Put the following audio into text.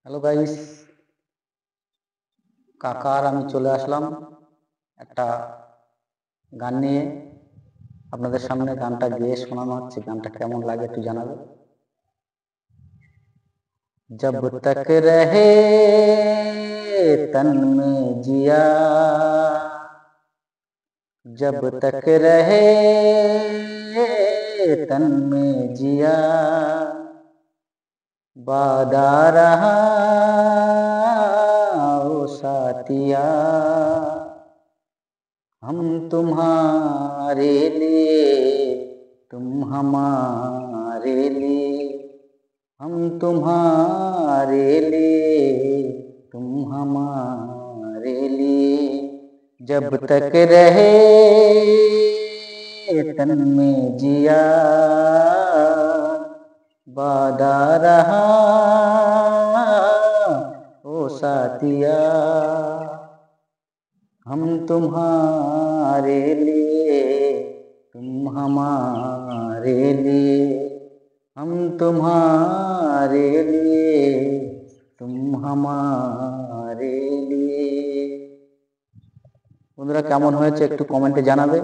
Hello guys, কাকা আর আমি চলে আসলাম একটা গান নিয়ে। আপনাদের সামনে গানটা গেয়ে শোনানো হচ্ছে। গানটা কেমন লাগে একটু জানাবে। जब तक रहे तन में जिया, जब तक रहे तन में जिया, वादा रहा ओ साथिया, हम तुम्हारे लिए तुम हमारे लिए, हम तुम्हारे लिए तुम हमारे लिए, जब तक रहे तन में जिया, वादा रहा ओ साथिया, हम तुम्हारे लिए तुम हमारे लिए, हम तुम्हारे लिए तुम हमारे लिए। বন্ধুরা কেমন হয়েছে একটু কমেন্টে জানাবে।